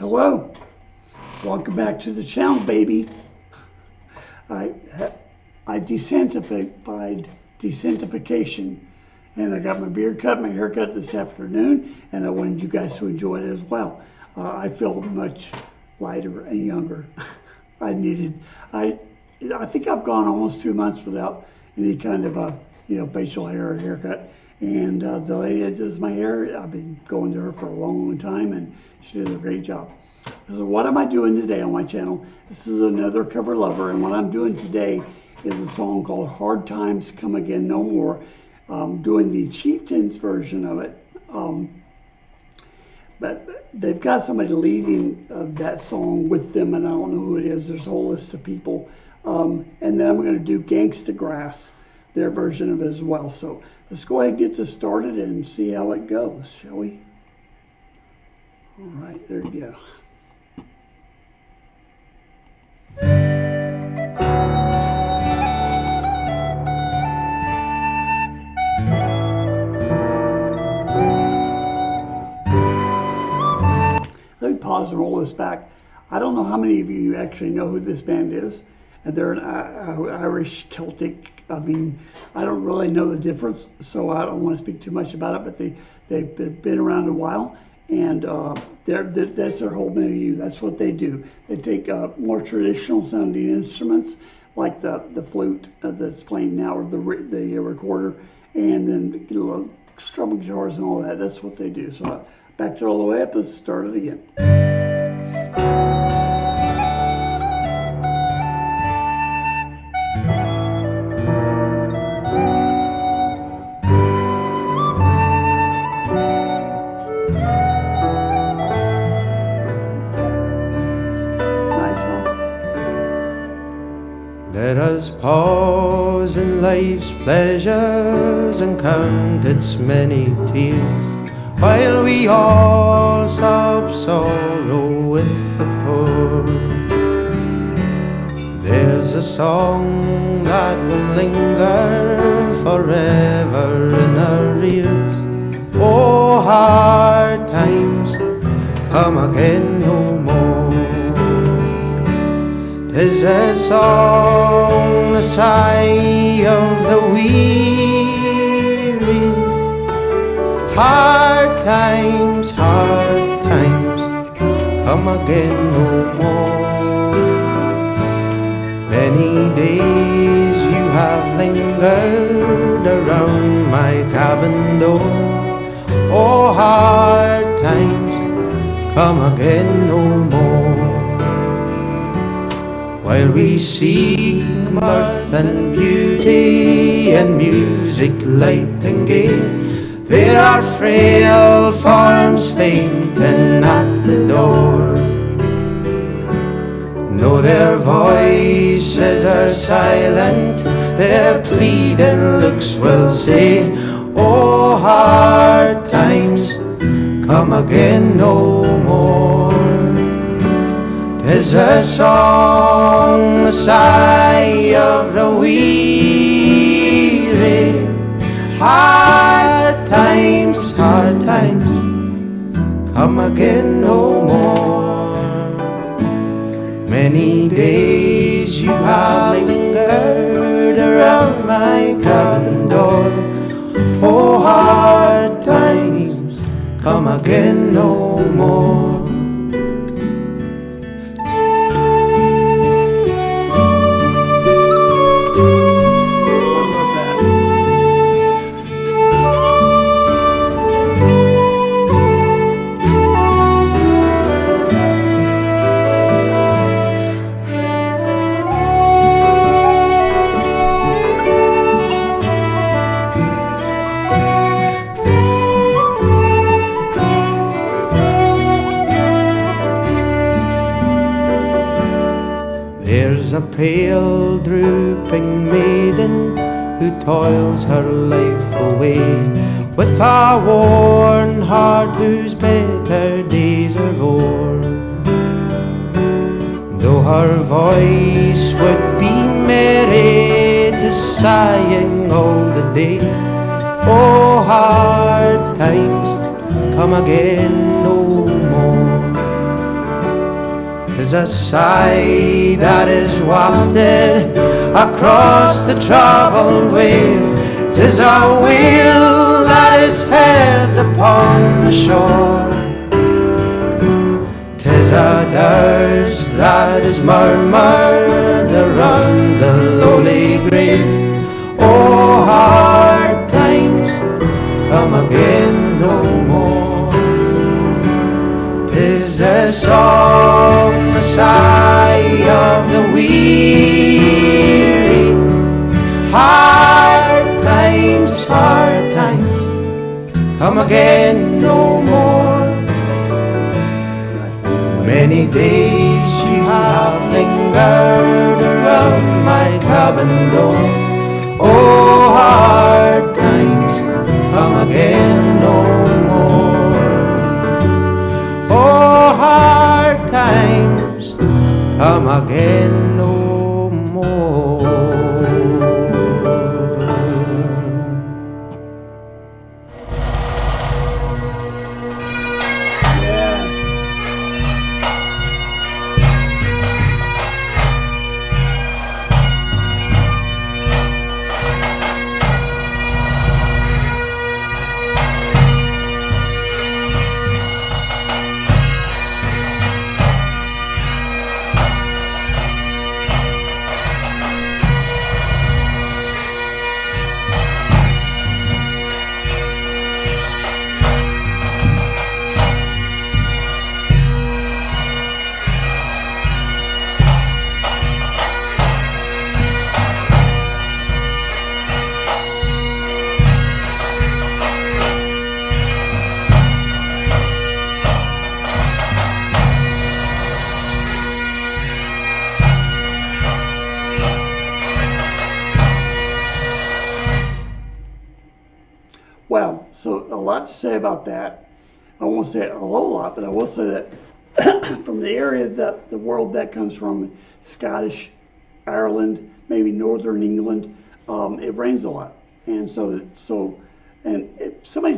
Hello, welcome back to the channel, baby. I desentification, and I got my beard cut, my hair cut this afternoon, and I wanted you guys to enjoy it as well. I feel much lighter and younger. I think I've gone almost 2 months without any kind of a facial hair or haircut. And the lady that does my hair, I've been going to her for a long time, and she does a great job. So what am I doing today on my channel? This is Another Cover Lover, and what I'm doing today is a song called Hard Times Come Again No More. I'm doing the Chieftains version of it. But they've got somebody leading that song with them, and I don't know who it is. There's a whole list of people. And then I'm going to do Gangsta Grass, their version of it as well. So let's go ahead and get this started and see how it goes, shall we? All right, there you go. Let me pause and roll this back. I don't know how many of you actually know who this band is. And they're an Irish Celtic. I mean, I don't really know the difference, so I don't want to speak too much about it. But they've been around a while, and that's their whole milieu. That's what they do. They take more traditional sounding instruments like the flute that's playing now, or the recorder, and then strumming guitars and all that. That's what they do. So back it all the way up. Let's start it again. Let us pause in life's pleasures and count its many tears, while we all sob sorrow with the poor. There's a song that will linger forever in our ears. Oh, hard times come again no more. 'Tis a song, the sigh of the weary. Hard times come again no more. Many days you have lingered around my cabin door. Oh, hard times come again no more. While we seek mirth and beauty and music light and gay, there are frail forms fainting at the door. No, their voices are silent, their pleading looks will say, oh, hard times come again no more. 'Tis a song, the sigh of the weary. Hard times come again no more. Many days you have lingered around my cabin door. Oh, hard times come again no more. There's a pale drooping maiden who toils her life away, with a worn heart whose better days are o'er. Though her voice would be merry to sighing all the day, oh, hard times come again no more. 'tis a sigh that is wafted across the troubled wave. 'Tis a wail that is heard upon the shore. 'Tis a dirge that is murmured around the lowly grave. Oh, hard times come again no more. 'Tis the song, the sigh of the weary. Hard times come again no more. Many days you have lingered around my cabin door. Oh, hard times come again no more. Oh, hard times come again no more. Well, so a lot to say about that. I won't say a whole lot, but I will say that from the area that the world that comes from, Scottish, Ireland, maybe Northern England, it rains a lot. And somebody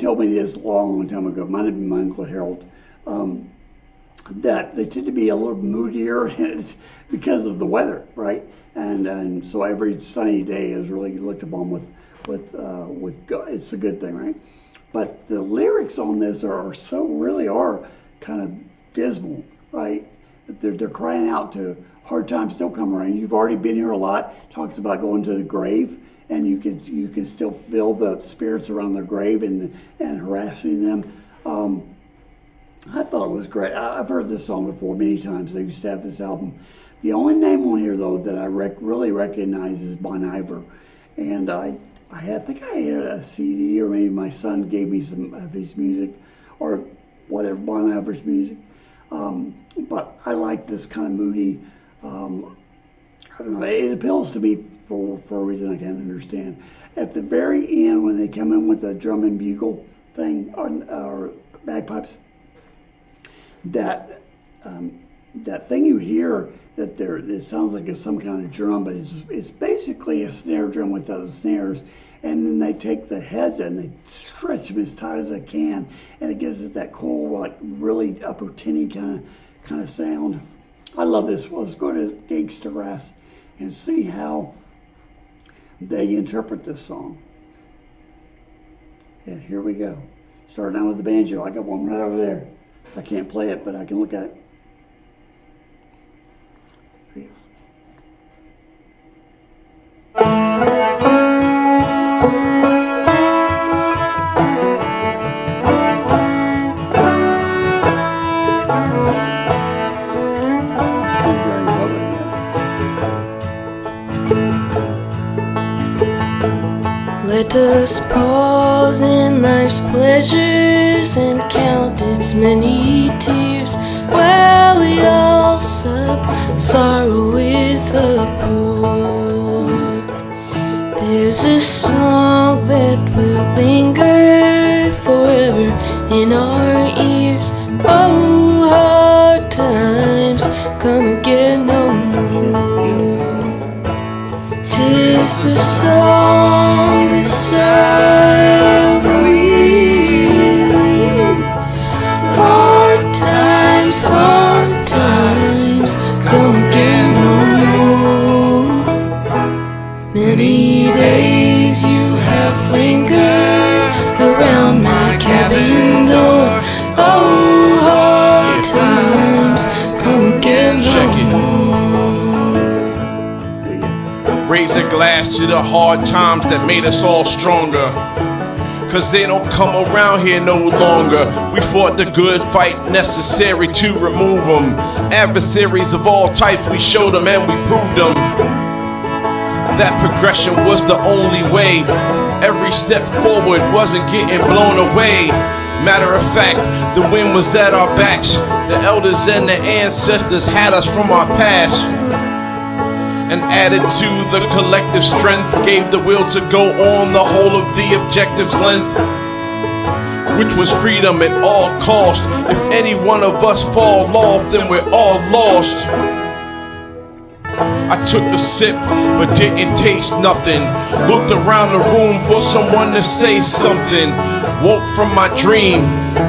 told me this a long time ago, might have been my Uncle Harold, that they tend to be a little moodier because of the weather, right? And so every sunny day is really looked upon with it's a good thing, right? But the lyrics on this are kind of dismal, right? They're crying out to hard times still come around. You've already been here a lot. Talks about going to the grave, and you can still feel the spirits around the grave and harassing them. I thought it was great. I've heard this song before many times. They used to have this album. The only name on here though that I really recognize is Bon Iver, and I think I had a CD, or maybe my son gave me some of his music, or whatever, Bon Iver's music. But I like this kind of moody, I don't know, it appeals to me for a reason I can't understand. At the very end, when they come in with a drum and bugle thing, or bagpipes, that thing you hear, it sounds like it's some kind of drum, but it's basically a snare drum without the snares. And then they take the heads and they stretch them as tight as they can, and it gives it that cool, like really upper tinny kind of sound. I love this. Well, let's go to Gangsta Grass and see how they interpret this song. And here we go. Starting out with the banjo. I got one right over there. I can't play it, but I can look at it. Let us pause in life's pleasures and count its many tears, while we all sup sorrow with a pour. There's a song that will linger forever in our ears. Oh, hard times come again no more. 'Tis the song, the sigh of the weary. Hard times glass to the hard times that made us all stronger. Cause they don't come around here no longer. We fought the good fight necessary to remove them. Adversaries of all types, we showed them and we proved them. That progression was the only way. Every step forward wasn't getting blown away. Matter of fact, the wind was at our backs. The elders and the ancestors had us from our past, and added to the collective strength, gave the will to go on the whole of the objective's length, which was freedom at all cost. If any one of us fall off, then we're all lost. I took a sip, but didn't taste nothing. Looked around the room for someone to say something. Woke from my dream,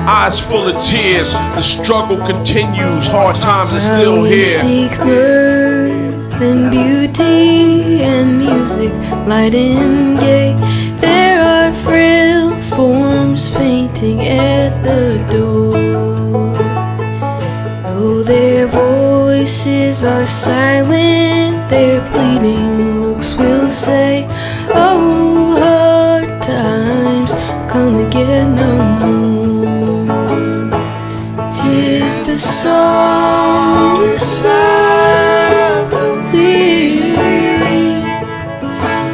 eyes full of tears. The struggle continues, hard times are still here. Seek mirth and beauty and music, light and gay. There are frail forms fainting at the door. Oh, their voices are silent, their pleading looks will say, oh, hard times come again no more. 'Tis the song, the sigh of the weary.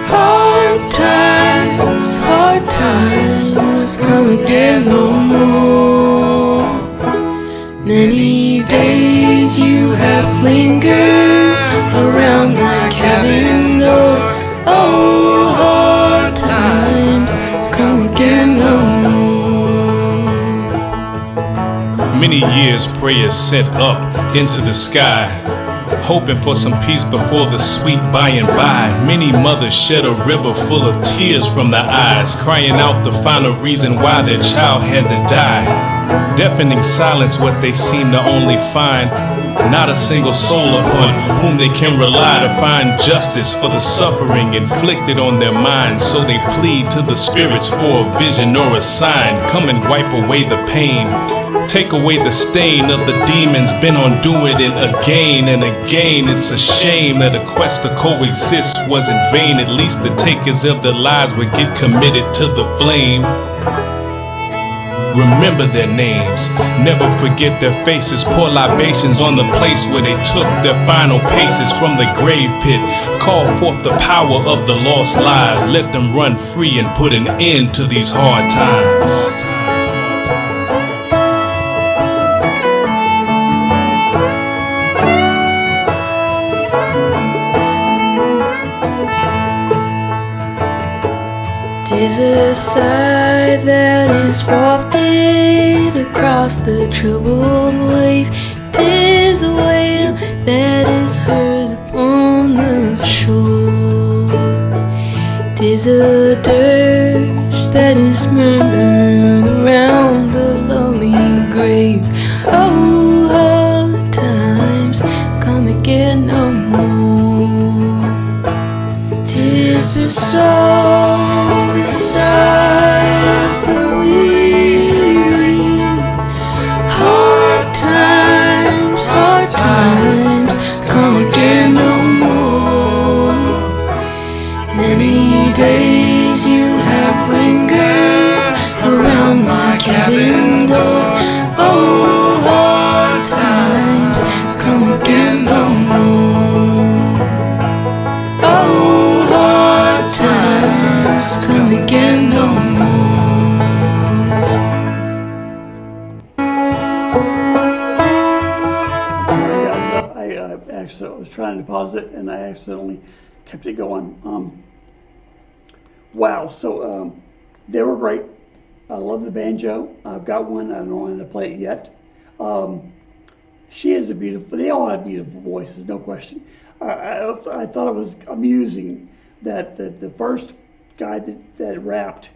Hard times come again no more. Many days you have lingered around my cabin door. Oh, hard times come again no more. Many years prayers sent up into the sky, hoping for some peace before the sweet by and by. Many mothers shed a river full of tears from their eyes, crying out the final reason why their child had to die. Deafening silence what they seem to only find, not a single soul upon whom they can rely to find justice for the suffering inflicted on their minds. So they plead to the spirits for a vision or a sign. Come and wipe away the pain, take away the stain of the demons been on doing it again and again. It's a shame that a quest to coexist was in vain. At least the takers of their lives would get committed to the flame. Remember their names, never forget their faces. Pour libations on the place where they took their final paces from the grave pit. Call forth the power of the lost lives. Let them run free and put an end to these hard times. Tis a sigh that is wafted across the troubled wave. Tis a wail that is heard upon the shore. Tis a dirge that is murmured around the lonely grave. Oh, hard times come again no more. Tis the song, the sigh of the weary. Hard times come again no more. Many days you have lingered around my cabin door. Oh, hard times come again no more. Oh, hard times come again no more. Sorry guys, I was trying to pause it and I accidentally kept it going. Wow, so they were great. I love the banjo. I've got one. I don't know how to play it yet. She is a beautiful. They all have beautiful voices, no question. I thought it was amusing that the first guy that rapped,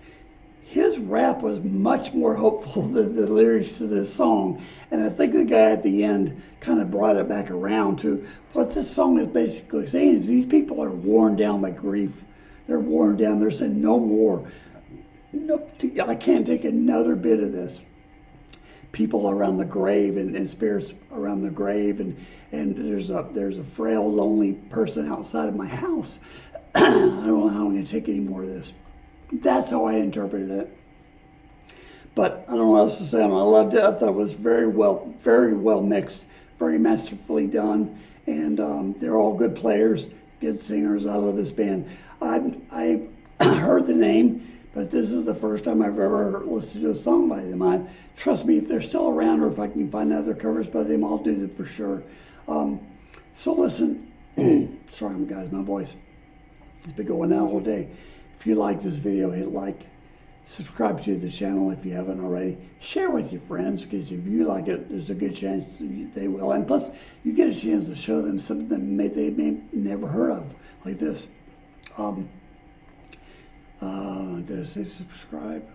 his rap was much more hopeful than the lyrics to this song. And I think the guy at the end kind of brought it back around to what this song is basically saying is these people are worn down by grief. They're worn down. They're saying no more. No, I can't take another bit of this. People around the grave and spirits around the grave and there's a frail, lonely person outside of my house. I don't know how I'm going to take any more of this. That's how I interpreted it. But I don't know what else to say. I loved it. I thought it was very well mixed, very masterfully done, and they're all good players, good singers. I love this band. I heard the name, but this is the first time I've ever listened to a song by them. Trust me, if they're still around or if I can find other covers by them, I'll do them for sure. So listen, sorry guys, my voice has been going out all day. If you like this video, hit like. Subscribe to the channel if you haven't already. Share with your friends, because if you like it, there's a good chance they will. And plus, you get a chance to show them something that they may never heard of, like this. Did I say subscribe?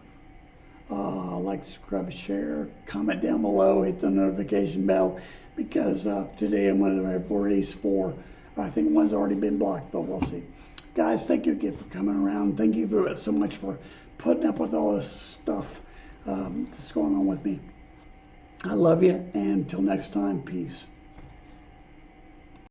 Like, subscribe, share, comment down below, hit the notification bell, because today I'm going to release 4. I think one's already been blocked, but we'll see. Guys, thank you again for coming around. Thank you so much for putting up with all this stuff that's going on with me. I love you, and until next time, peace.